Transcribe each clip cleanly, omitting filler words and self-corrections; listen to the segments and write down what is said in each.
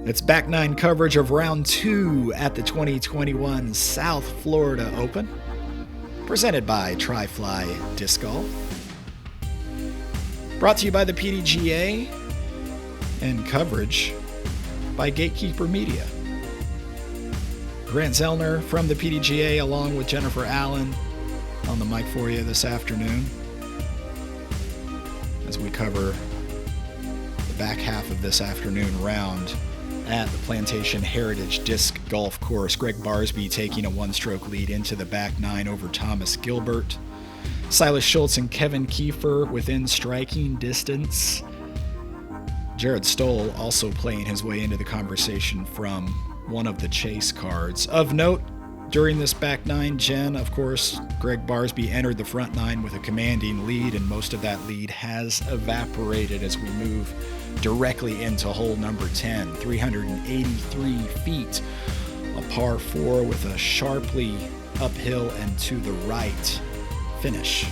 It's back nine coverage of round 2 at the 2021 South Florida Open, presented by Tri-Fly Disc Golf. Brought to you by the PDGA and coverage by Gatekeeper Media. Grant Zellner from the PDGA along with Jennifer Allen on the mic for you this afternoon as we cover the back half of this afternoon round at the Plantation Heritage Disc Golf Course. Gregg Barsby taking a one-stroke lead into the back nine over Thomas Gilbert. Silas Schultz and Kevin Kiefer within striking distance. Rd2 also playing his way into the conversation from one of the chase cards. Of note, during this back nine, Jen, of course, Gregg Barsby entered the front nine with a commanding lead, and most of that lead has evaporated as we move directly into hole number 10, 383 feet, a par 4 with a sharply uphill and to the right finish.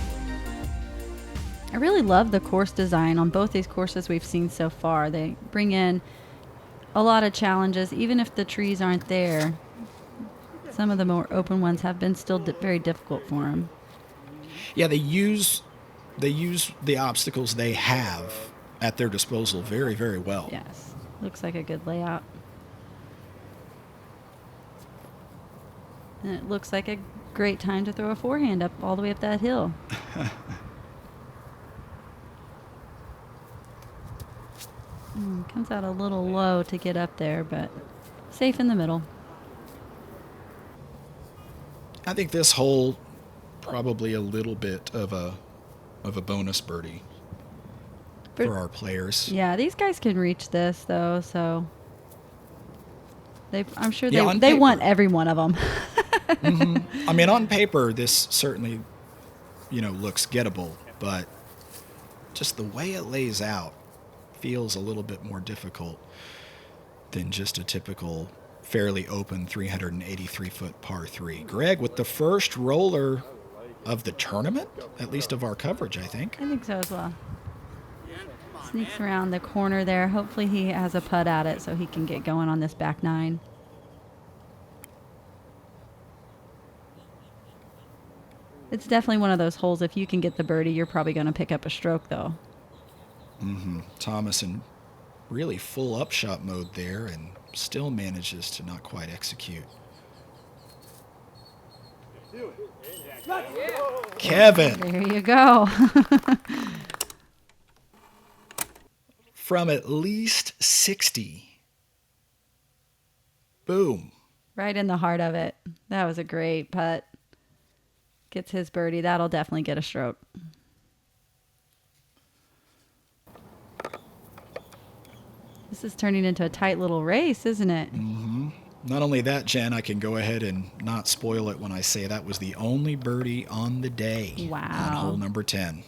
I really love the course design on both these courses we've seen so far. They bring in a lot of challenges, even if the trees aren't there. Some of the more open ones have been still very difficult for them. Yeah, they use the obstacles they have at their disposal very, very well. Yes, looks like a good layout. And it looks like a great time to throw a forehand up all the way up that hill. Comes out a little low to get up there, but safe in the middle. I think this hole probably a little bit of a bonus birdie for our players. Yeah, these guys can reach this though, so I'm sure Yeah, they want every one of them. Mm-hmm. I mean, on paper, this certainly, looks gettable, but just the way it lays out feels a little bit more difficult than just a typical fairly open 383-foot par 3. Gregg, with the first roller of the tournament, at least of our coverage, I think. I think so as well. Sneaks around the corner there. Hopefully he has a putt at it so he can get going on this back nine. It's definitely one of those holes. If you can get the birdie, you're probably going to pick up a stroke, though. Mm-hmm. Thomas in really full upshot mode there and still manages to not quite execute. Kevin. There you go. From at least 60. Boom. Right in the heart of it. That was a great putt. Gets his birdie. That'll definitely get a stroke. This is turning into a tight little race, isn't it? Mm-hmm. Not only that, Jen, I can go ahead and not spoil it when I say that was the only birdie on the day. Wow. On hole number 10.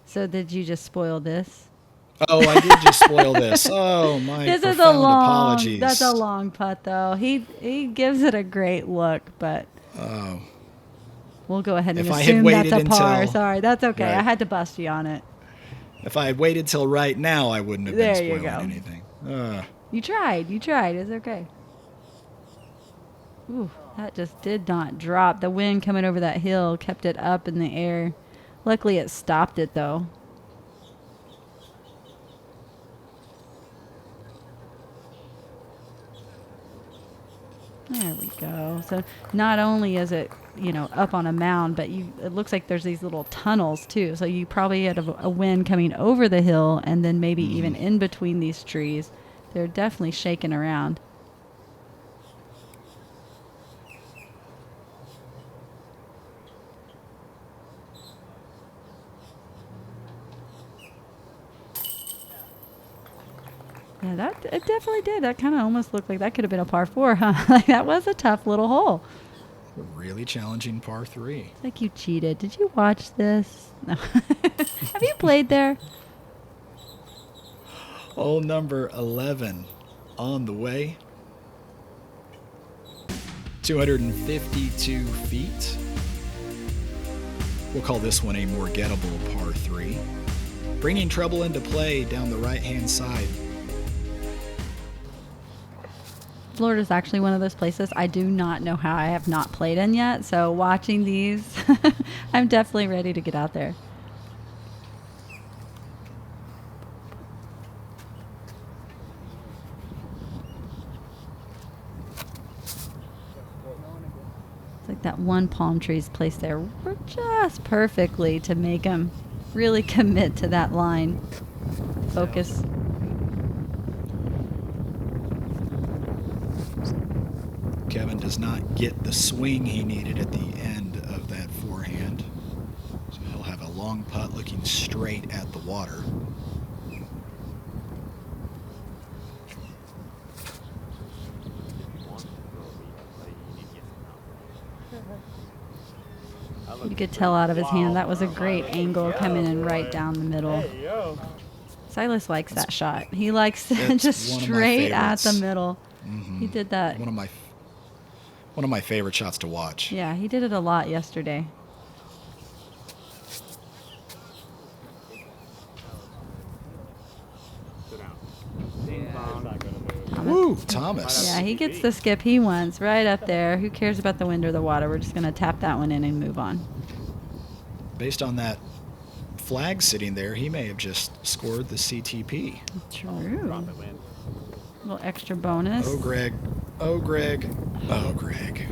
So did you just spoil this? Oh, I did just spoil this. Oh, my This is apologies. That's a long putt, though. He gives it a great look, but we'll go ahead and assume that's a par. Sorry, that's okay. Right. I had to bust you on it. If I had waited till right now, I wouldn't have been spoiling anything. You tried. It's okay. Ooh, that just did not drop. The wind coming over that hill kept it up in the air. Luckily, it stopped it, though. There we go. So not only is it, up on a mound, but it looks like there's these little tunnels too. So you probably had a wind coming over the hill and then maybe even in between these trees. They're definitely shaking around. Yeah, it definitely did. That kind of almost looked like that could have been a par 4, huh? Like that was a tough little hole. A really challenging par 3. It's like you cheated. Did you watch this? No. Have you played there? Hole number 11 on the way. 252 feet. We'll call this one a more gettable par 3. bringing trouble into play down the right-hand side. Florida's actually one of those places I do not know how I have not played in yet. So watching these, I'm definitely ready to get out there. It's like that one palm tree's placed there just perfectly to make them really commit to that line. Focus. Kevin does not get the swing he needed at the end of that forehand. So he'll have a long putt looking straight at the water. You could tell out of his hand that was a great angle coming in right down the middle. Silas likes that shot. He likes it just straight at the middle. Mm-hmm. He did that. One of my favorite shots to watch. Yeah, he did it a lot yesterday. Woo, Thomas. Yeah, he gets the skip he wants right up there. Who cares about the wind or the water? We're just going to tap that one in and move on. Based on that flag sitting there, he may have just scored the CTP. True. A little extra bonus. Oh, Gregg. Oh, Gregg. Oh, Gregg.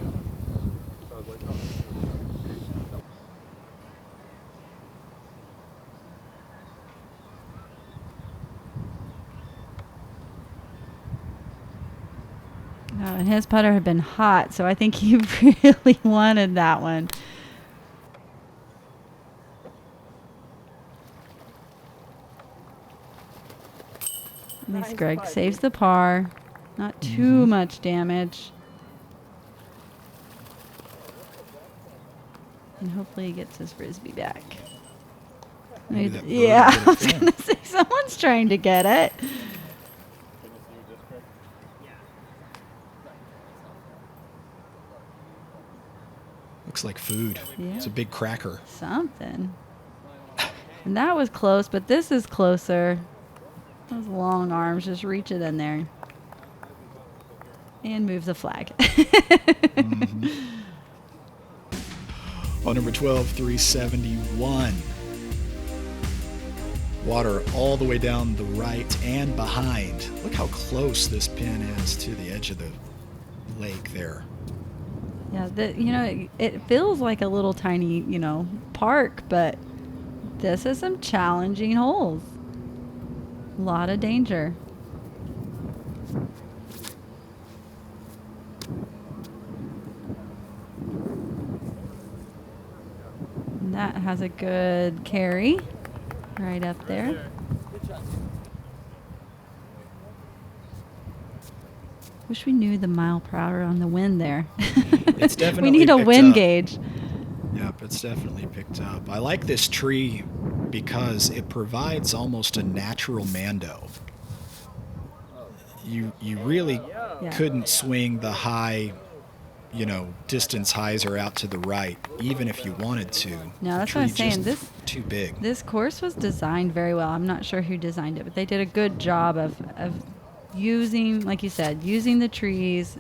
And his putter had been hot, so I think he really wanted that one. At least Gregg saves the par. Not too much damage. And hopefully he gets his Frisbee back. Yeah, I was going to say, someone's trying to get it. Looks like food. Yeah. It's a big cracker. Something. And that was close, but this is closer. Those long arms, just reach it in there. And move the flag. On number 12, 371. Water all the way down the right and behind. Look how close this pin is to the edge of the lake there. Yeah, it feels like a little tiny, park, but this is some challenging holes. A lot of danger. And that has a good carry right up there. Wish we knew the mile per hour on the wind there. It's definitely we need a wind up. gauge. Yep, it's definitely picked up. I like this tree because it provides almost a natural mando. You really couldn't swing the high, distance hyzer out to the right, even if you wanted to. No, that's what I'm saying. This too big. This course was designed very well. I'm not sure who designed it, but they did a good job of using, like you said, using the trees,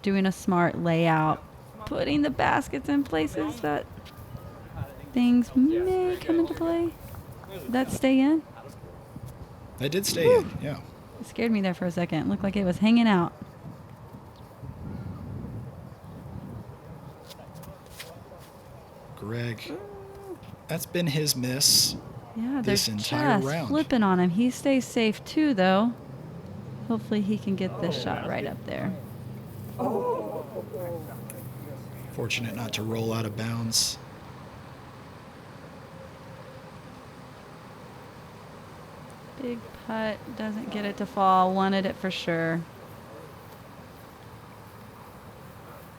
doing a smart layout, putting the baskets in places that things may come into play. Did that stay in? That did stay in, yeah. It scared me there for a second. It looked like it was hanging out. Gregg, that's been his miss this entire round. Flipping on him. He stays safe too, though. Hopefully he can get this shot right up there. Fortunate not to roll out of bounds. Big putt, doesn't get it to fall. Wanted it for sure.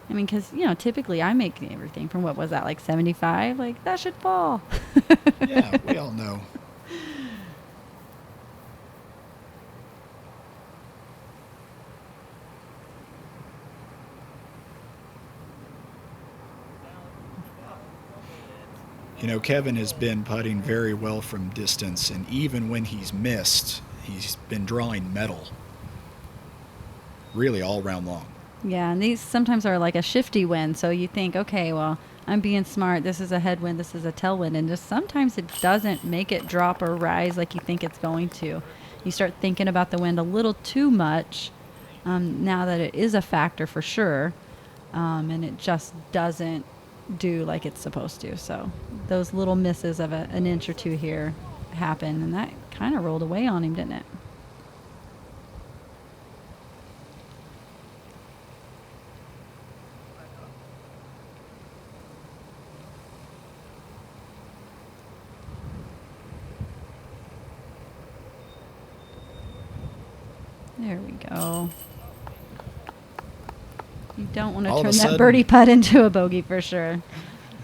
I mean, because, typically I make everything from, what was that, like 75? Like, that should fall. Yeah, we all know. You know, Kevin has been putting very well from distance, and even when he's missed, he's been drawing metal really all round long. Yeah, and these sometimes are like a shifty wind, so you think, okay, well, I'm being smart. This is a headwind, this is a tailwind, and just sometimes it doesn't make it drop or rise like you think it's going to. You start thinking about the wind a little too much now that it is a factor for sure, and it just doesn't do like it's supposed to. So those little misses of an inch or two here happen, and that kind of rolled away on him, didn't it? There we go. You don't want to turn that birdie putt into a bogey for sure.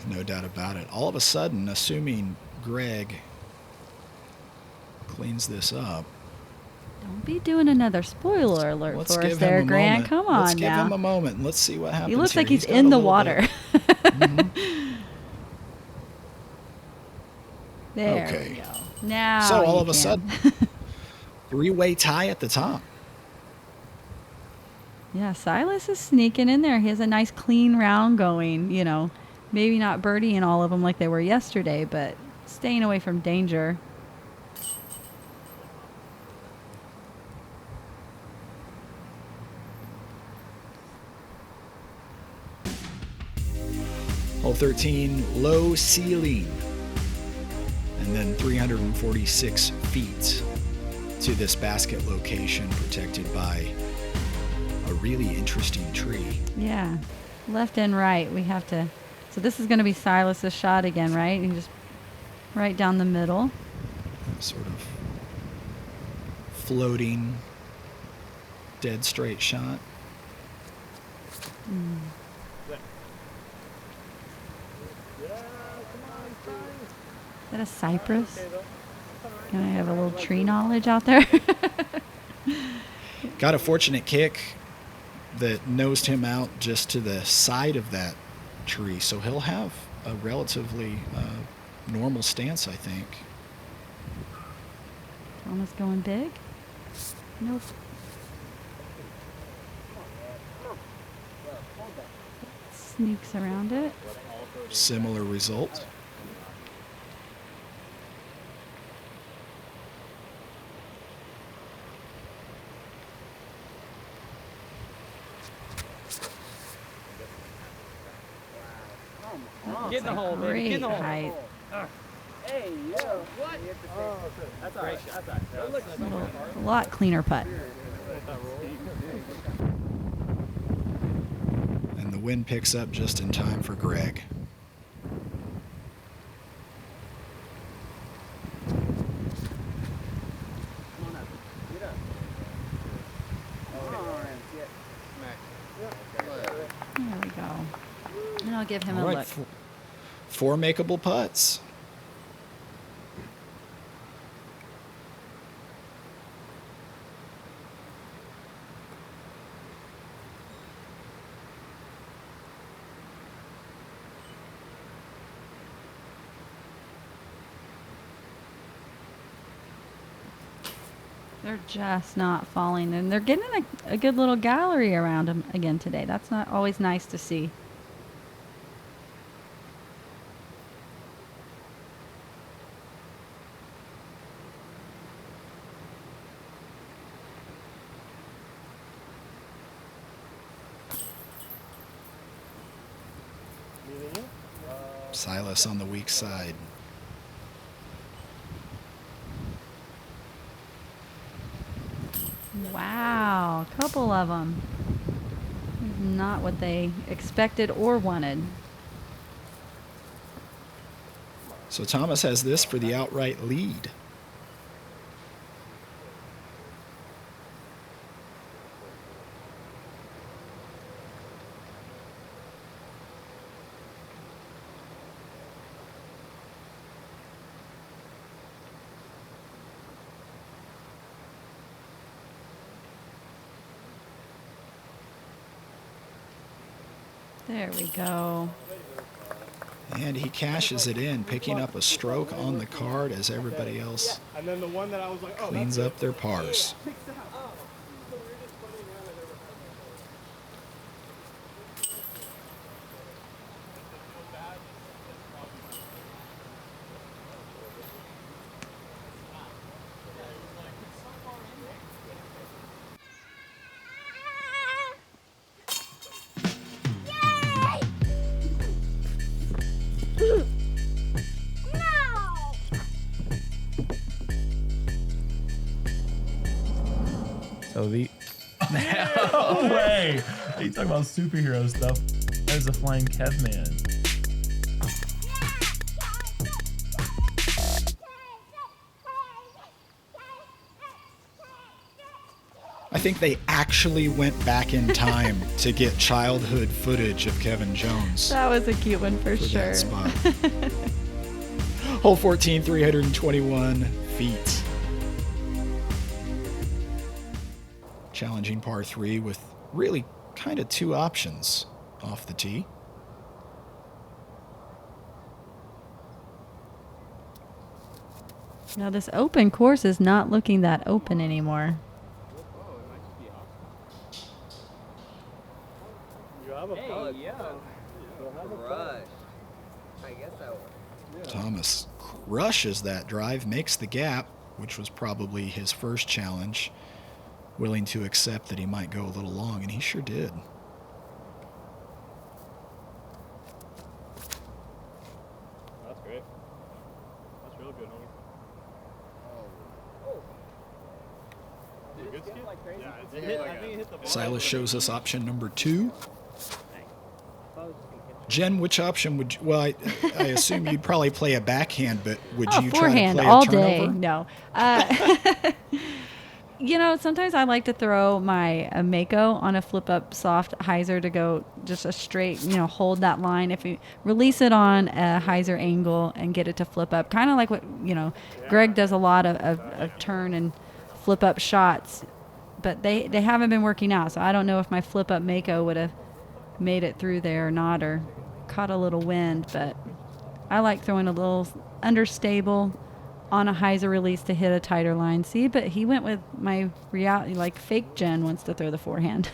No doubt about it. All of a sudden, assuming Gregg cleans this up. Don't be doing another spoiler alert for us there, Grant. Come on now. Let's give him a moment and let's see what happens. He looks like he's in the water. Mm-hmm. There we go. Now so all of a sudden, three-way tie at the top. Yeah, Silas is sneaking in there. He has a nice clean round going, you know. Maybe not birdieing all of them like they were yesterday, but staying away from danger. Hole 13, low ceiling. And then 346 feet to this basket location protected by a really interesting tree. Yeah, left and right. We have to. So this is going to be Silas's shot again, right? And just right down the middle. Sort of floating, dead straight shot. Is that a cypress? Can I have a little tree knowledge out there? Got a fortunate kick that nosed him out just to the side of that tree, so he'll have a relatively normal stance, I think. Thomas going big? Nope. Sneaks around it. Similar result. Get in the hole, baby. Get in the hole. Height. Hey, yo, what? That's all right. That's all right. A lot cleaner putt. And the wind picks up just in time for Gregg. There we go. And I'll give him a look. Four makeable putts. They're just not falling, and they're getting a good little gallery around them again today. That's not always nice to see. Silas on the weak side. Wow, a couple of them. Not what they expected or wanted. So Thomas has this for the outright lead. There we go. And he cashes it in, picking up a stroke on the card as everybody else And then the one that I was like, oh, cleans up their pars. So the No way! You talking about superhero stuff? There's a flying Kev man. I think they actually went back in time to get childhood footage of Kevin Jones That was a cute one for for sure. that spot. Hole 14, 321 feet. Challenging par 3 with really kind of two options off the tee. Now this open course is not looking that open anymore. You have a putt. Rush. I guess I would. Thomas crushes that drive, makes the gap, which was probably his first challenge, willing to accept that he might go a little long, and he sure did. That's great. That's real good, homie. Good skip? Yeah, it hit, I think it hit the ball. Silas shows us option number 2. Jen, which option would you, well, I assume you'd probably play a backhand, but would you try to Forehand play all a turnover? day. No. You know, sometimes I like to throw my Mako on a flip up soft hyzer to go just a straight, you know, hold that line. If you release it on a hyzer angle and get it to flip up, kind of like what, you know, Gregg does a lot of turn and flip up shots, but they haven't been working out. So I don't know if my flip up Mako would have made it through there or not, or caught a little wind, but I like throwing a little understable on a hyzer release to hit a tighter line. See, but he went with my reality, like fake Jen wants to throw the forehand.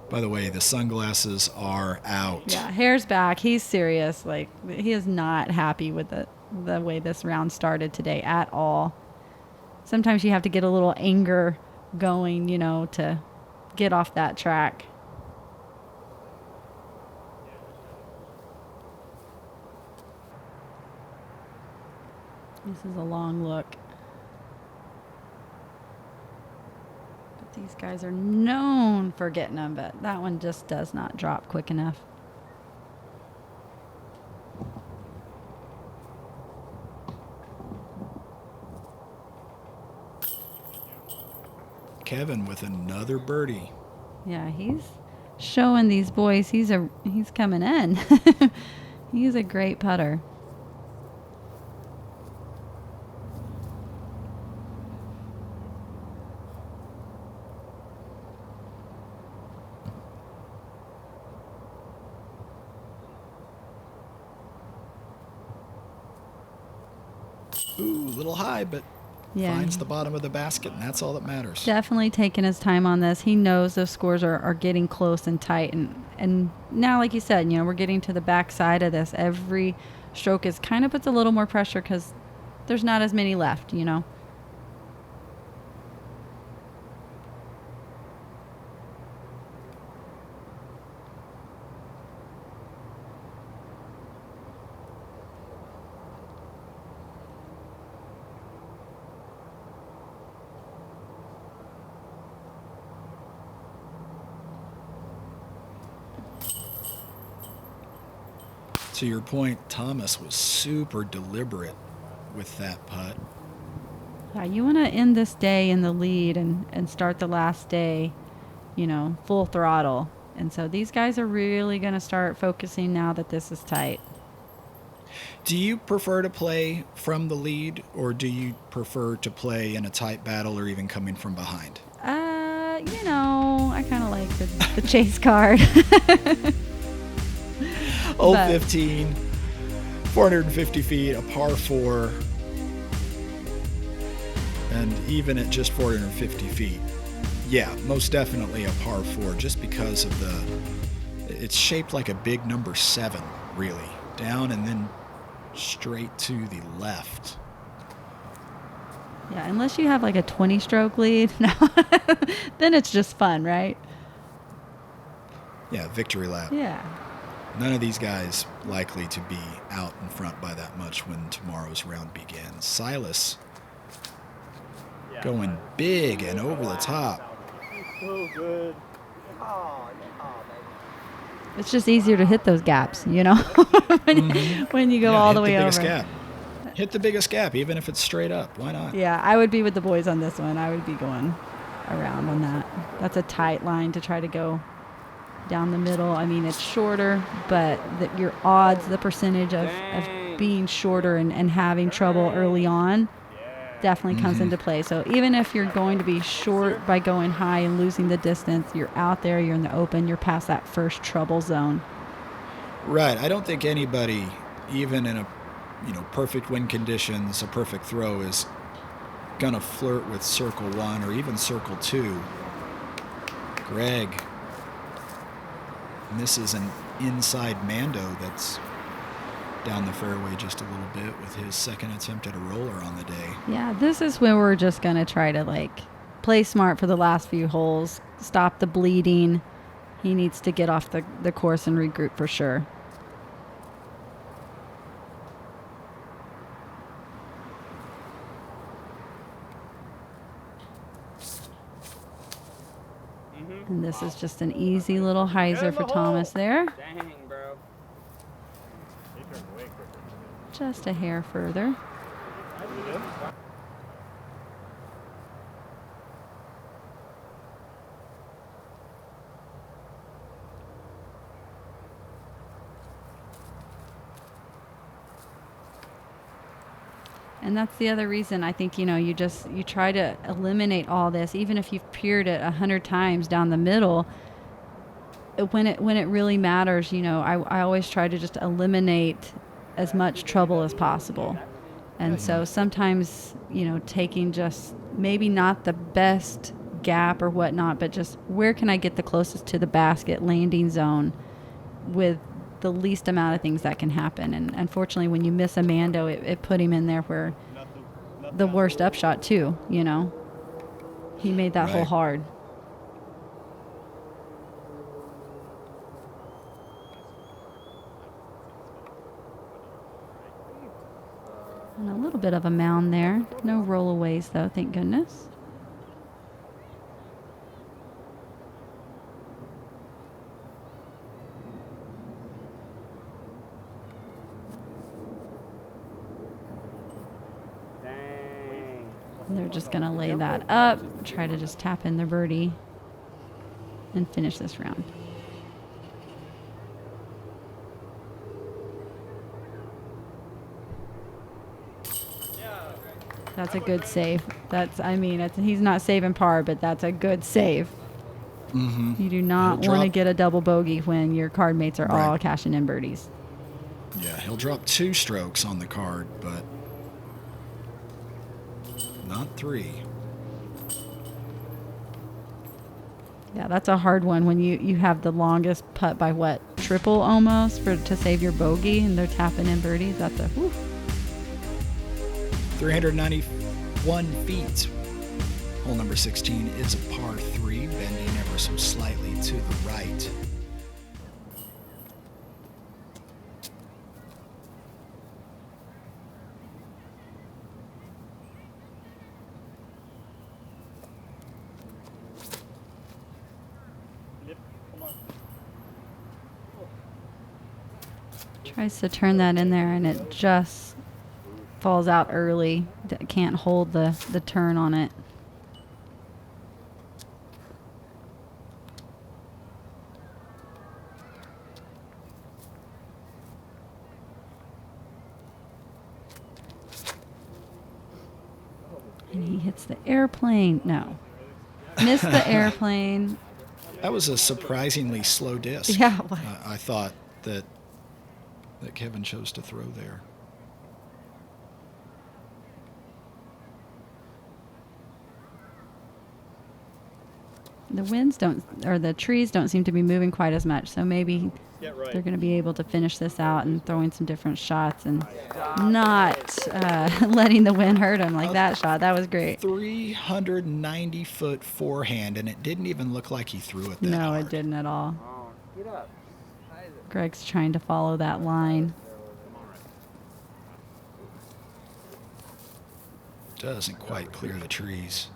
By the way, the sunglasses are out. Yeah, hair's back. He's serious. Like, he is not happy with the way this round started today at all. Sometimes you have to get a little anger going, you know, to get off that track. This is a long look. But these guys are known for getting them, but that one just does not drop quick enough. Kevin with another birdie. Yeah, he's showing these boys he's coming in. He's a great putter. Ooh, a little high, but Yeah, finds the bottom of the basket, and that's all that matters. definitely taking his time on this. He knows those scores are getting close and tight, and now, like you said, you know, we're getting to the back side of this. Every stroke is kind of puts a little more pressure because there's not as many left, you know. To your point, Thomas was super deliberate with that putt. Yeah, you want to end this day in the lead and start the last day, you know, full throttle. And so these guys are really going to start focusing now that this is tight. Do you prefer to play from the lead, or do you prefer to play in a tight battle or even coming from behind? I kind of like the chase card. Hole But- 15, 450 feet, a par 4. And even at just 450 feet, yeah, most definitely a par 4, just because of it's shaped like a big number 7, really. Down and then straight to the left. Yeah, unless you have like a 20-stroke lead, no, then it's just fun, right? Yeah, victory lap. Yeah. None of these guys likely to be out in front by that much when tomorrow's round begins. Silas going big and over the top. So good. Oh, baby. It's just easier to hit those gaps, when you go Yeah, all hit the way over. biggest gap. Hit the biggest gap, even if it's straight up. Why not? Yeah, I would be with the boys on this one. I would be going around on that. That's a tight line to try to go down the middle. I mean, it's shorter, but your odds, the percentage of being shorter and having trouble early on definitely comes into play. So even if you're going to be short by going high and losing the distance, you're out there, you're in the open, you're past that first trouble zone. Right. I don't think anybody, even in a perfect wind conditions, a perfect throw, is gonna flirt with circle 1 or even circle 2. Gregg misses an inside Mando that's down the fairway just a little bit with his second attempt at a roller on the day. Yeah, this is when we're just going to try to play smart for the last few holes, stop the bleeding. He needs to get off the course and regroup for sure. And this is just an easy little hyzer for Thomas there. Dang, bro. Just a hair further. And that's the other reason I think, you try to eliminate all this, even if you've peered it 100 times down the middle. When it really matters, I always try to just eliminate as much trouble as possible. And so sometimes, taking just maybe not the best gap or whatnot, but just where can I get the closest to the basket landing zone with the least amount of things that can happen. And unfortunately, when you miss a Mando, it put him in there where the worst upshot too, He made that hole Right. hard. And a little bit of a mound there. No rollaways though, thank goodness. They're just going to lay that up, try to just tap in their birdie, and finish this round. That's a good save. He's not saving par, but that's a good save. Mm-hmm. You do not He'll want to drop- get a double bogey when your card mates are all Right. cashing in birdies. Yeah, he'll drop 2 strokes on the card, but not 3. Yeah, that's a hard one when you have the longest putt by triple almost to save your bogey, and they're tapping in birdies. That's a whew. 391 feet. Hole number 16 is a par 3, bending ever so slightly to the right. Tries to turn that in there, and it just falls out early. Can't hold the turn on it. And he hits the airplane. No. Missed the airplane. That was a surprisingly slow disc. Yeah, it was. I thought that Kevin chose to throw there. The winds don't, or the trees don't seem to be moving quite as much. So maybe they're going to be able to finish this out and throwing some different shots and not letting the wind hurt him like that shot. That was great. 390-foot forehand, and it didn't even look like he threw it that No, hard. it didn't at all. Get up. Gregg's trying to follow that line. Doesn't quite clear the trees.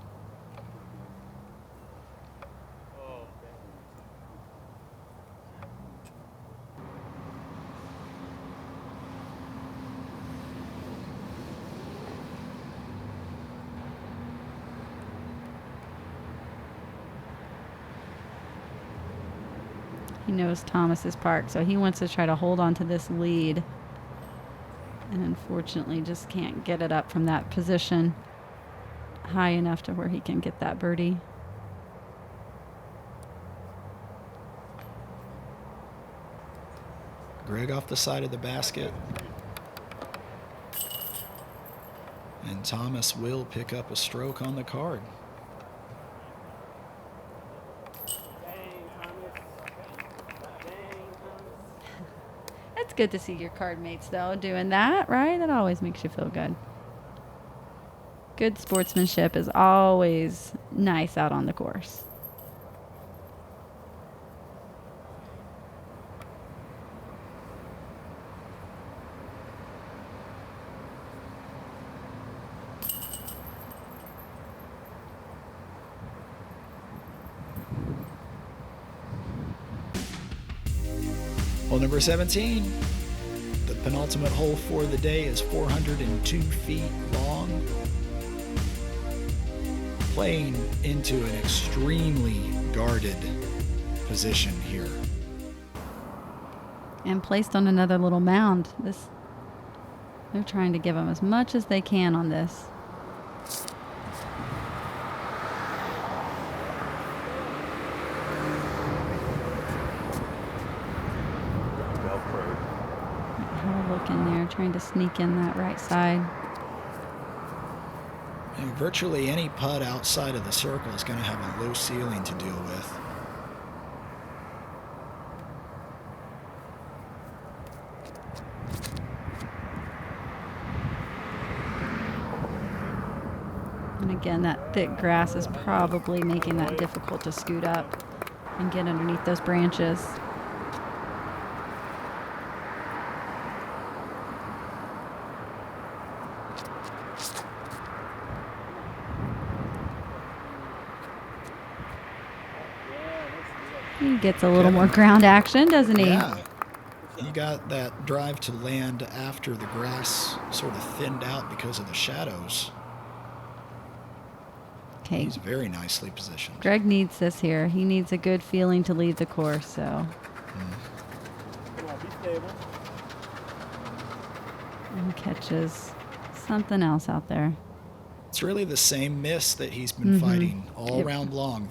He knows Thomas's park, so he wants to try to hold on to this lead. And unfortunately just can't get it up from that position high enough to where he can get that birdie. Gregg off the side of the basket. And Thomas will pick up a stroke on the card. It's good to see your card mates, though, doing that, right? That always makes you feel good. Good sportsmanship is always nice out on the course. Hole number 17. The penultimate hole for the day is 402 feet long. Playing into an extremely guarded position here. And placed on another little mound. They're trying to give him as much as they can on this. Have a look in there, trying to sneak in that right side. And virtually any putt outside of the circle is going to have a low ceiling to deal with. And again, that thick grass is probably making that difficult to scoot up and get underneath those branches. He gets a little more ground action, doesn't he? Yeah. He got that drive to land after the grass sort of thinned out because of the shadows. Okay. He's very nicely positioned. Gregg needs this here. He needs a good feeling to lead the course, so. Come on, be stable. And catches something else out there. It's really the same miss that he's been fighting all Yep. round long.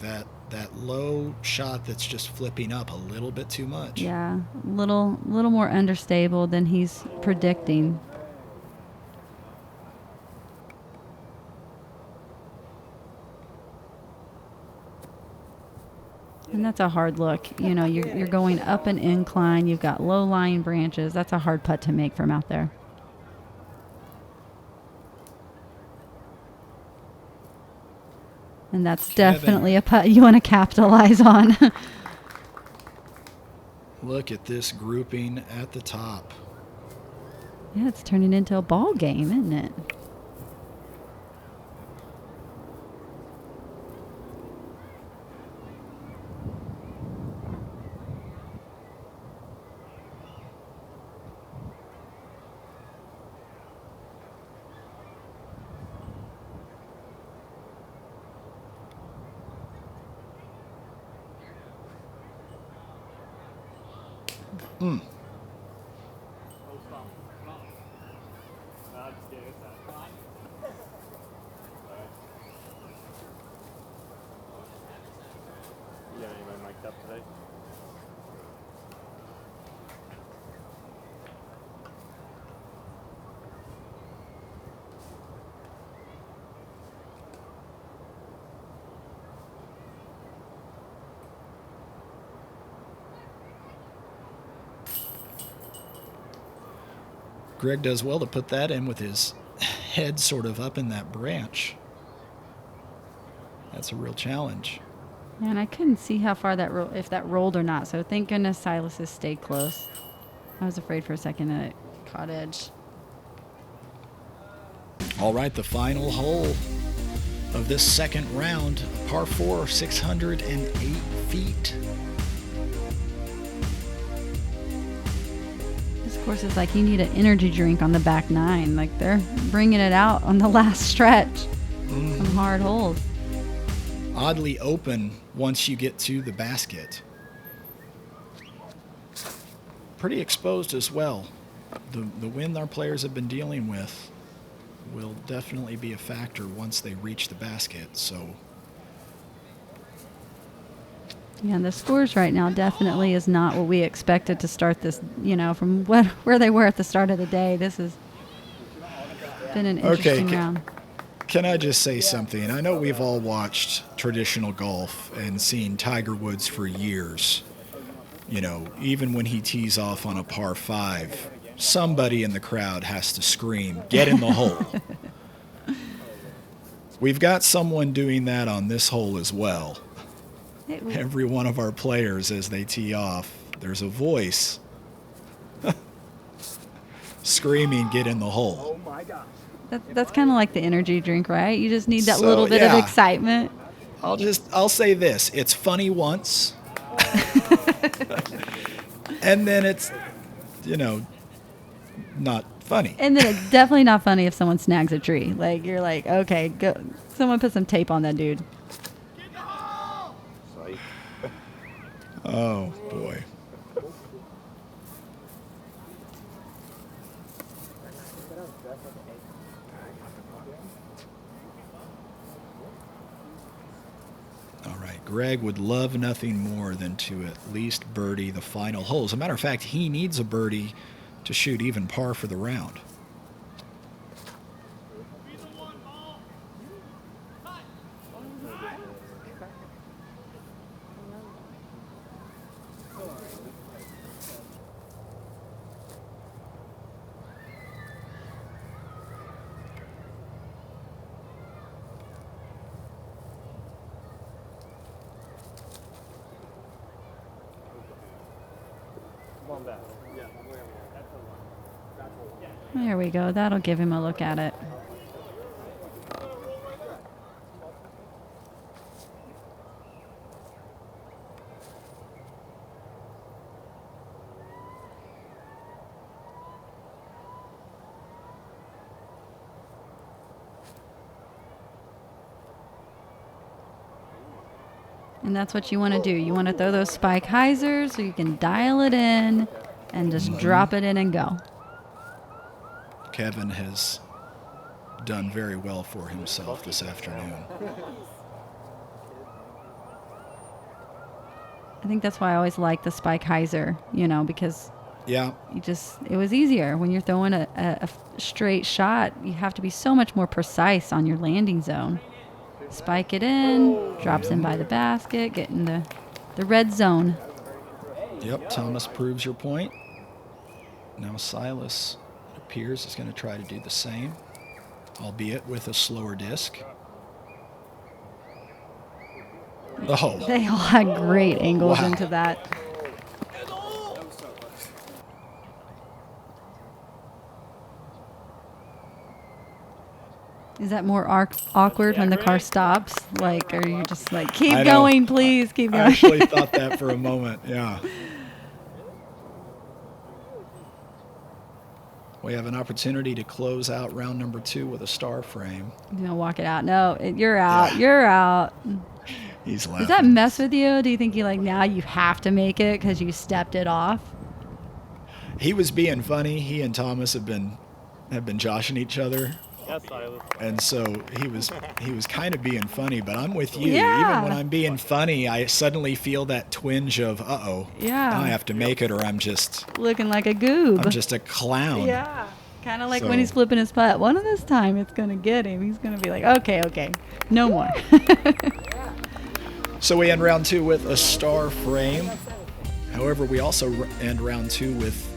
That low shot that's just flipping up a little bit too much. Yeah, a little more understable than he's predicting. And that's a hard look. You know, you're going up an incline. You've got low-lying branches. That's a hard putt to make from out there. And that's definitely a putt you want to capitalize on. Look at this grouping at the top. Yeah, it's turning into a ball game, isn't it? Mm. up today. Gregg does well to put that in with his head sort of up in that branch. That's a real challenge. And I couldn't see how far if that rolled or not. So thank goodness Silas has stayed close. I was afraid for a second that it caught edge. All right, the final hole of this second round, par 4, 608 feet. This course is like you need an energy drink on the back nine. Like they're bringing it out on the last stretch. Some hard holes. Oddly open once you get to the basket. Pretty exposed as well. The wind our players have been dealing with will definitely be a factor once they reach the basket. So Yeah, the scores right now definitely is not what we expected to start this, from where they were at the start of the day. This has been an interesting round. Can I just say something? I know we've all watched traditional golf and seen Tiger Woods for years. Even when he tees off on a par 5, somebody in the crowd has to scream, "Get in the hole." We've got someone doing that on this hole as well. Every one of our players, as they tee off, there's a voice screaming, "Get in the hole." Oh my gosh. That's kind of like the energy drink, right? You just need that little bit of excitement. I'll say this. It's funny once. And then it's, not funny. And then it's definitely not funny if someone snags a tree. Like, you're like, okay, go. Someone put some tape on that dude. Oh, boy. All right, Gregg would love nothing more than to at least birdie the final hole. As a matter of fact, he needs a birdie to shoot even par for the round. There we go. That'll give him a look at it. And that's what you want to do. You want to throw those spike hyzers so you can dial it in and just drop it in and go. Kevin has done very well for himself this afternoon. I think that's why I always like the spike hyzer, because Yeah. it was easier. When you're throwing a straight shot, you have to be so much more precise on your landing zone. Spike it in, drops in by the basket, get in the red zone. Yep, Thomas proves your point. Now Silas, it appears, is going to try to do the same, albeit with a slower disc. Oh. They all had great angles into that. Is that more awkward when the car stops? Like, are you just like, keep going, please, keep going? I actually thought that for a moment, yeah. We have an opportunity to close out round number 2 with a star frame. You know, walk it out. No, you're out. Yeah. You're out. He's laughing. Does that mess with you? Do you think now you have to make it because you stepped it off? He was being funny. He and Thomas have been joshing each other That's Silas. And so he was kind of being funny, but I'm with you. Yeah. Even when I'm being funny, I suddenly feel that twinge of, uh-oh, Yeah. I have to make it or I'm just Looking like a goob. I'm just a clown. Yeah. Kind of like So- when he's flipping his putt. One of this time it's going to get him. He's going to be like, okay, no more. So we end round 2 with a star frame. However, we also end round 2 with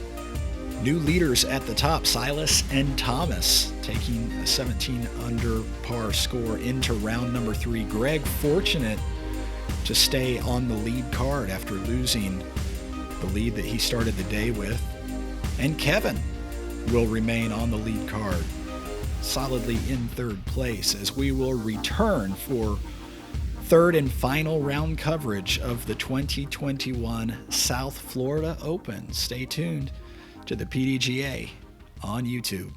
new leaders at the top, Silas and Thomas, taking a 17 under par score into round number 3. Gregg fortunate to stay on the lead card after losing the lead that he started the day with. And Kevin will remain on the lead card, solidly in 3rd place, as we will return for 3rd and final round coverage of the 2021 South Florida Open. Stay tuned to the PDGA on YouTube.